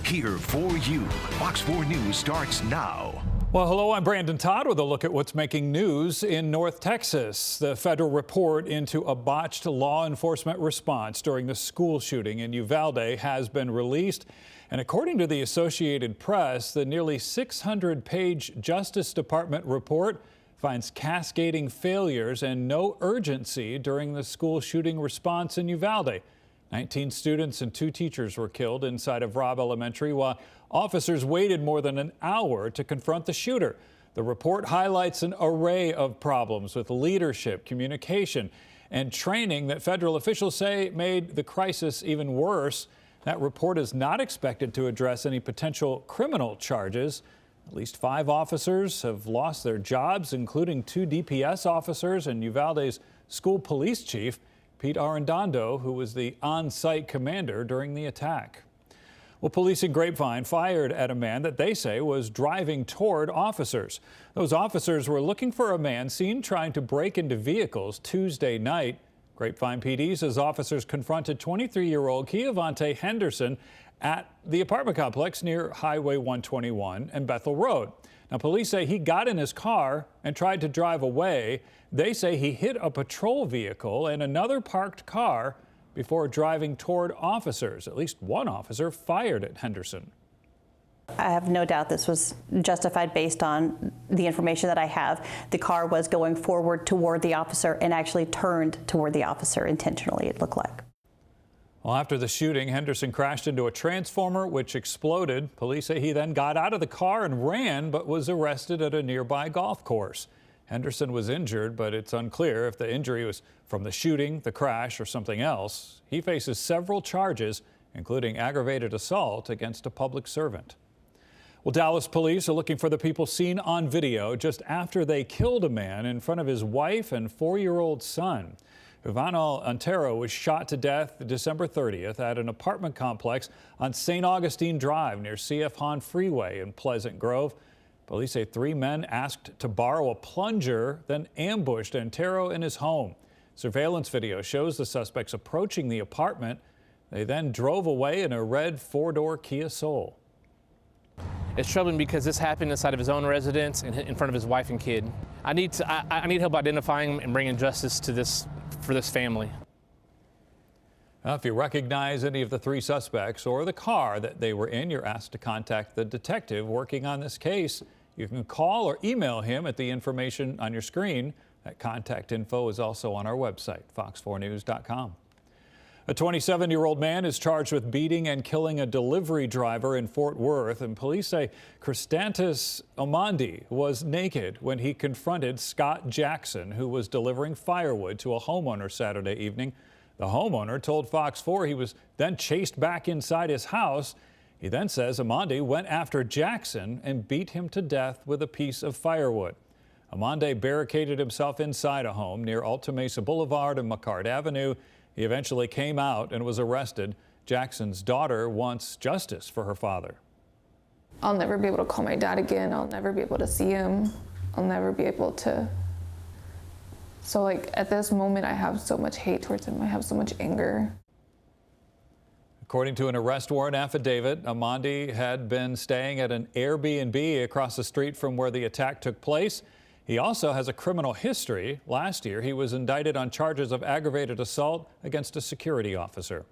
here for you. Fox 4 News starts now. Well, hello, I'm Brandon Todd with a look at what's making news in North Texas. The federal report into a botched law enforcement response during the school shooting in Uvalde has been released. And according to the Associated Press, the nearly 600-page Justice Department report finds cascading failures and no urgency during the school shooting response in Uvalde. 19 students and 2 teachers were killed inside of Robb Elementary while officers waited more than an hour to confront the shooter. The report highlights an array of problems with leadership, communication, and training that federal officials say made the crisis even worse. That report is not expected to address any potential criminal charges. At least 5 officers have lost their jobs, including 2 DPS officers and Uvalde's school police chief, Pete Arredondo, who was the on-site commander during the attack. Well, police in Grapevine fired at a man that they say was driving toward officers. Those officers were looking for a man seen trying to break into vehicles Tuesday night. Grapevine PD says officers confronted 23-year-old Keavante Henderson at the apartment complex near Highway 121 and Bethel Road. Now, police say he got in his car and tried to drive away. They say he hit a patrol vehicle and another parked car before driving toward officers. At least one officer fired at Henderson. I have no doubt this was justified based on the information that I have. The car was going forward toward the officer and actually turned toward the officer intentionally, it looked like. Well, after the shooting, Henderson crashed into a transformer, which exploded. Police say he then got out of the car and ran, but was arrested at a nearby golf course. Henderson was injured, but it's unclear if the injury was from the shooting, the crash, or something else. He faces several charges, including aggravated assault against a public servant. Well, Dallas police are looking for the people seen on video just after they killed a man in front of his wife and 4-year-old son. Uvalde Antero was shot to death December 30th at an apartment complex on St. Augustine Drive near CF Hahn Freeway in Pleasant Grove. Police say 3 men asked to borrow a plunger, then ambushed Antero in his home. Surveillance video shows the suspects approaching the apartment. They then drove away in a red 4-door Kia Soul. It's troubling because this happened inside of his own residence and in front of his wife and kid. I need help identifying him and bringing justice to for this family. If you recognize any of the 3 suspects or the car that they were in, you're asked to contact the detective working on this case. You can call or email him at the information on your screen. That contact info is also on our website, fox4news.com. A 27-year-old man is charged with beating and killing a delivery driver in Fort Worth, and police say Cristantis Omandi was naked when he confronted Scott Jackson, who was delivering firewood to a homeowner Saturday evening. The homeowner told Fox 4 he was then chased back inside his house. He then says Omandi went after Jackson and beat him to death with a piece of firewood. Omandi barricaded himself inside a home near Alta Mesa Boulevard and McCart Avenue. He eventually came out and was arrested. Jackson's daughter wants justice for her father. I'll never be able to call my dad again. I'll never be able to see him. I'll never be able to. So like at this moment, I have so much hate towards him. I have so much anger. According to an arrest warrant affidavit, Omandi had been staying at an Airbnb across the street from where the attack took place. He also has a criminal history. Last year, he was indicted on charges of aggravated assault against a security officer.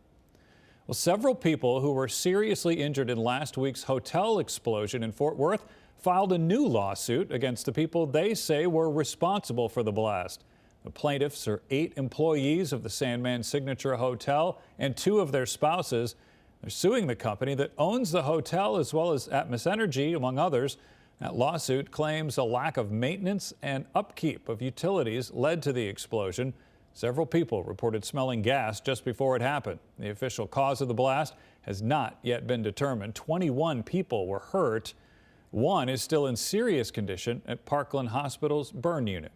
Well, several people who were seriously injured in last week's hotel explosion in Fort Worth filed a new lawsuit against the people they say were responsible for the blast. The plaintiffs are 8 employees of the Sandman Signature Hotel and 2 of their spouses. They're suing the company that owns the hotel as well as Atmos Energy, among others. That lawsuit claims a lack of maintenance and upkeep of utilities led to the explosion. Several people reported smelling gas just before it happened. The official cause of the blast has not yet been determined. 21 people were hurt. 1 is still in serious condition at Parkland Hospital's burn unit.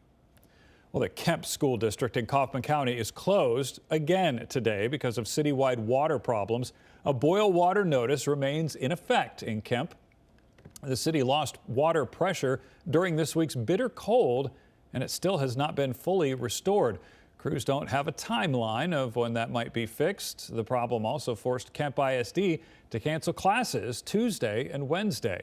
Well, the Kemp School District in Kaufman County is closed again today because of citywide water problems. A boil water notice remains in effect in Kemp. The city lost water pressure during this week's bitter cold, and it still has not been fully restored. Crews don't have a timeline of when that might be fixed. The problem also forced Kemp ISD to cancel classes Tuesday and Wednesday.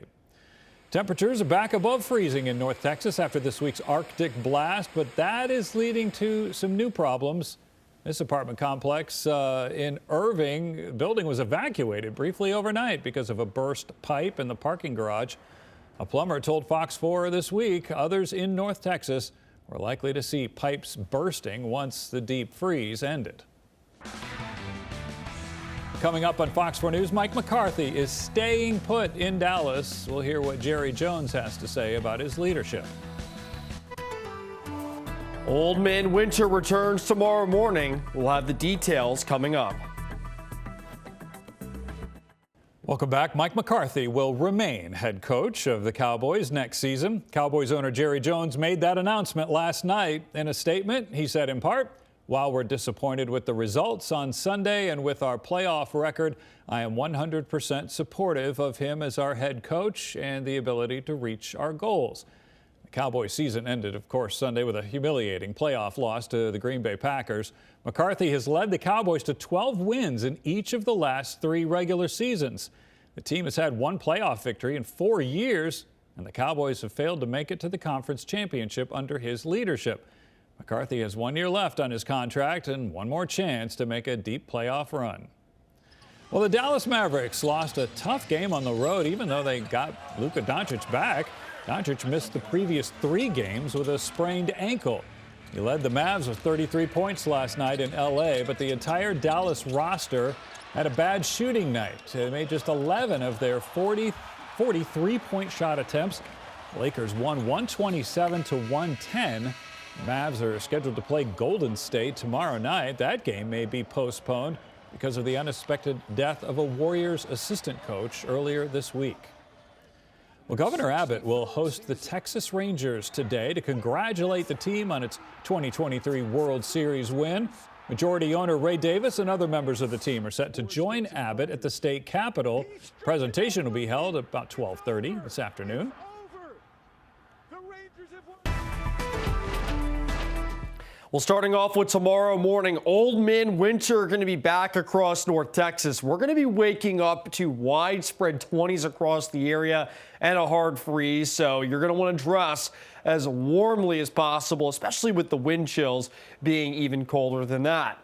Temperatures are back above freezing in North Texas after this week's Arctic blast, but that is leading to some new problems. This apartment complex in Irving building was evacuated briefly overnight because of a burst pipe in the parking garage. A plumber told Fox 4 this week others in North Texas were likely to see pipes bursting once the deep freeze ended. Coming up on Fox 4 News, Mike McCarthy is staying put in Dallas. We'll hear what Jerry Jones has to say about his leadership. Old Man Winter returns tomorrow morning. We'll have the details coming up. Welcome back. Mike McCarthy will remain head coach of the Cowboys next season. Cowboys owner Jerry Jones made that announcement last night. In a statement, he said in part, "While we're disappointed with the results on Sunday and with our playoff record, I am 100% supportive of him as our head coach and the ability to reach our goals." The Cowboys season ended, of course, Sunday with a humiliating playoff loss to the Green Bay Packers. McCarthy has led the Cowboys to 12 wins in each of the last 3 regular seasons. The team has had 1 playoff victory in 4 years, and the Cowboys have failed to make it to the conference championship under his leadership. McCarthy has 1 year left on his contract and 1 more chance to make a deep playoff run. Well, the Dallas Mavericks lost a tough game on the road, even though they got Luka Doncic back. Doncic missed the previous 3 games with a sprained ankle. He led the Mavs with 33 points last night in L.A., but the entire Dallas roster had a bad shooting night. They made just 11 of their 43-point shot attempts. The Lakers won 127-110. Mavs are scheduled to play Golden State tomorrow night. That game may be postponed because of the unexpected death of a Warriors assistant coach earlier this week. Well, Governor Abbott will host the Texas Rangers today to congratulate the team on its 2023 World Series win. Majority owner Ray Davis and other members of the team are set to join Abbott at the state capitol. Presentation will be held at about 12:30 this afternoon. Well, starting off with tomorrow morning, Old Man Winter are going to be back across North Texas. We're going to be waking up to widespread 20s across the area and a hard freeze, so you're going to want to dress as warmly as possible, especially with the wind chills being even colder than that.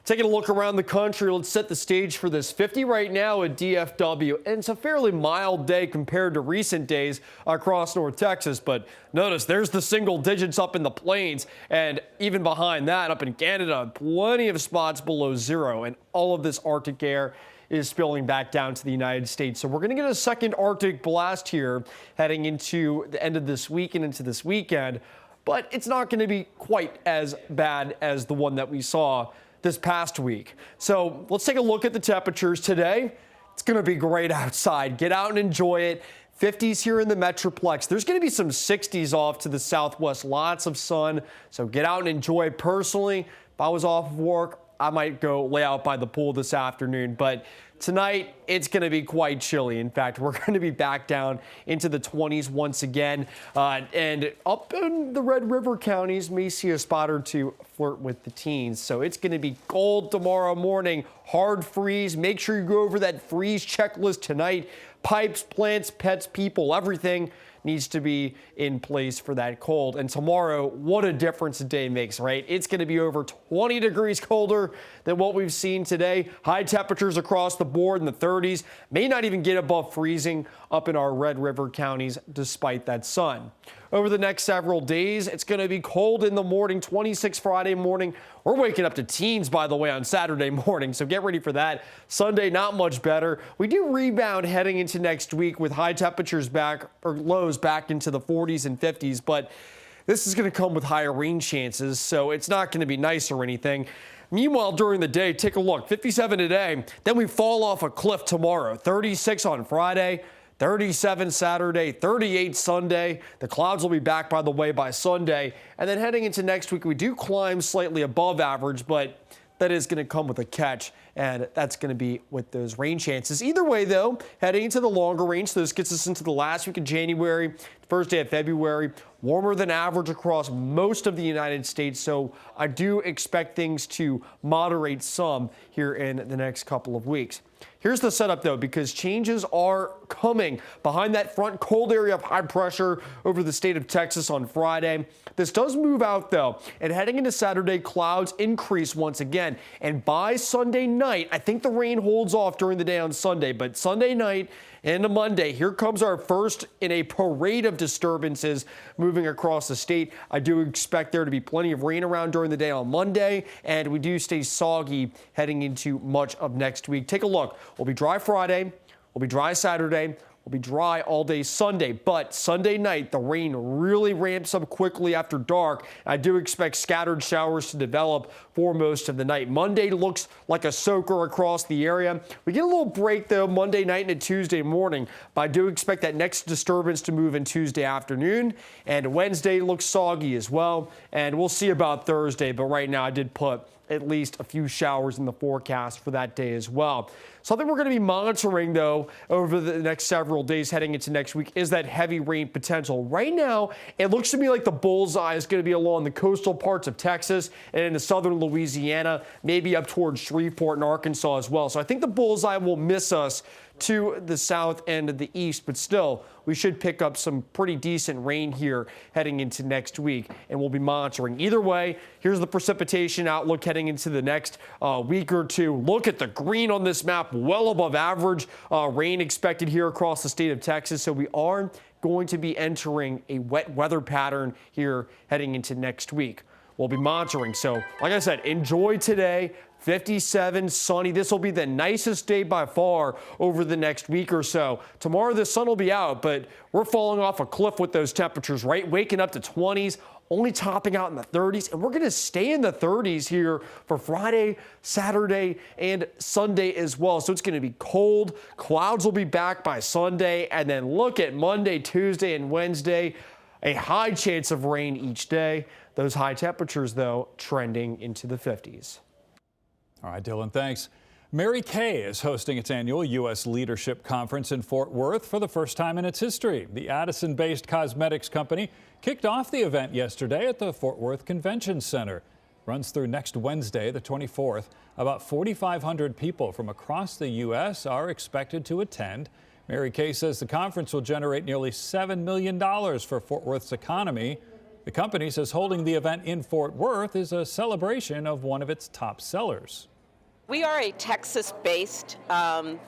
Taking a look around the country, let's set the stage for this. 50 right now at DFW, and it's a fairly mild day compared to recent days across North Texas. But notice there's the single digits up in the plains, and even behind that up in Canada, plenty of spots below 0, and all of this Arctic air is spilling back down to the United States. So we're going to get a second Arctic blast here heading into the end of this week and into this weekend, but it's not going to be quite as bad as the one that we saw this past week. So let's take a look at the temperatures today. It's going to be great outside. Get out and enjoy it. 50s here in the Metroplex. There's going to be some 60s off to the southwest. Lots of sun. So get out and enjoy it. Personally, if I was off of work, I might go lay out by the pool this afternoon. But tonight, it's going to be quite chilly. In fact, we're going to be back down into the 20s once again. And up in the Red River counties, may see a spot or 2 flirt with the teens. So it's going to be cold tomorrow morning. Hard freeze. Make sure you go over that freeze checklist tonight. Pipes, plants, pets, people, everything needs to be in place for that cold. And tomorrow, what a difference a day makes, right? It's going to be over 20 degrees colder than what we've seen today. High temperatures across the board in the 30s. May not even get above freezing up in our Red River counties despite that sun. Over the next several days, it's going to be cold in the morning, 26 Friday morning. We're waking up to teens, by the way, on Saturday morning, so get ready for that. Sunday, not much better. We do rebound heading into next week with high temperatures back, or lows back into the 40s and 50s, but this is going to come with higher rain chances, so it's not going to be nice or anything. Meanwhile, during the day, take a look. 57 today, then we fall off a cliff tomorrow. 36 on Friday. 37 Saturday, 38 Sunday. The clouds will be back, by the way, by Sunday. And then heading into next week, we do climb slightly above average, but that is going to come with a catch. and that's going to be with those rain chances. Either way, though, heading into the longer range, so this gets us into the last week of January, first day of February, warmer than average across most of the United States, so I do expect things to moderate some here in the next couple of weeks. Here's the setup, though, because changes are coming behind that front cold area of high pressure over the state of Texas on Friday. This does move out, though, and heading into Saturday, clouds increase once again. And by Sunday night, I think the rain holds off during the day on Sunday, but Sunday night into Monday, here comes our first in a parade of disturbances moving across the state. I do expect there to be plenty of rain around during the day on Monday, and we do stay soggy heading into much of next week. Take a look. We'll be dry Friday. We'll be dry Saturday. We'll be dry all day Sunday, but Sunday night, the rain really ramps up quickly after dark. I do expect scattered showers to develop for most of the night. Monday looks like a soaker across the area. We get a little break, though, Monday night into Tuesday morning, but I do expect that next disturbance to move in Tuesday afternoon, and Wednesday looks soggy as well, and we'll see about Thursday, but right now I did put at least a few showers in the forecast for that day as well. Something we're going to be monitoring, though, over the next several days heading into next week is that heavy rain potential. Right now, it looks to me like the bullseye is going to be along the coastal parts of Texas and into southern Louisiana, maybe up towards Shreveport and Arkansas as well. So I think the bullseye will miss us to the south and of the east, but still, we should pick up some pretty decent rain here heading into next week, and we'll be monitoring. Either way, here's the precipitation outlook heading into the next week or two. Look at the green on this map, well above average rain expected here across the state of Texas, so we are going to be entering a wet weather pattern here heading into next week. We'll be monitoring, so like I said, enjoy today. 57, sunny. This will be the nicest day by far over the next week or so. Tomorrow the sun will be out, but we're falling off a cliff with those temperatures, right? Waking up to 20s, only topping out in the 30s, and we're going to stay in the 30s here for Friday, Saturday, and Sunday as well. So it's going to be cold. Clouds will be back by Sunday, and then look at Monday, Tuesday, and Wednesday. A high chance of rain each day. Those high temperatures, though, trending into the 50s. All right, Dylan, thanks. Mary Kay is hosting its annual U.S. Leadership Conference in Fort Worth for the first time in its history. The Addison-based cosmetics company kicked off the event yesterday at the Fort Worth Convention Center. Runs through next Wednesday, the 24th. About 4,500 people from across the U.S. are expected to attend. Mary Kay says the conference will generate nearly $7 million for Fort Worth's economy. The company says holding the event in Fort Worth is a celebration of one of its top sellers. We are a Texas-based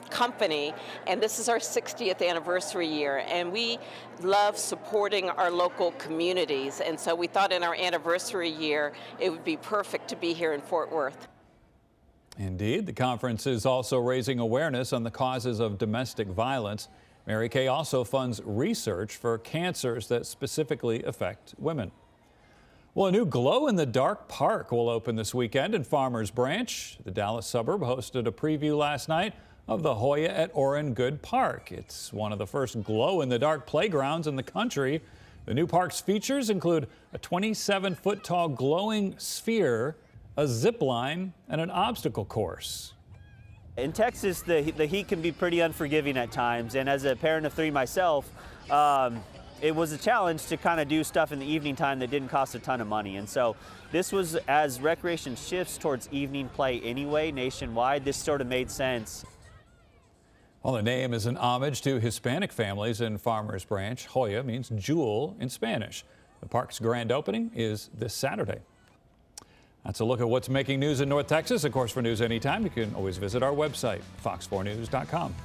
company, and this is our 60th anniversary year, and we love supporting our local communities, and so we thought in our anniversary year it would be perfect to be here in Fort Worth. Indeed, the conference is also raising awareness on the causes of domestic violence. Mary Kay also funds research for cancers that specifically affect women. Well, a new glow-in-the-dark park will open this weekend in Farmers Branch. The Dallas suburb hosted a preview last night of the Hoya at Orrin Good Park. It's one of the first glow-in-the-dark playgrounds in the country. The new park's features include a 27-foot-tall glowing sphere, a zip line, and an obstacle course. In Texas, the heat can be pretty unforgiving at times, and as a parent of three myself, it was a challenge to kind of do stuff in the evening time that didn't cost a ton of money. And so this was, as recreation shifts towards evening play anyway, nationwide, this sort of made sense. Well, the name is an homage to Hispanic families in Farmers Branch. Hoya means jewel in Spanish. The park's grand opening is this Saturday. That's a look at what's making news in North Texas. Of course, for news anytime, you can always visit our website, fox4news.com.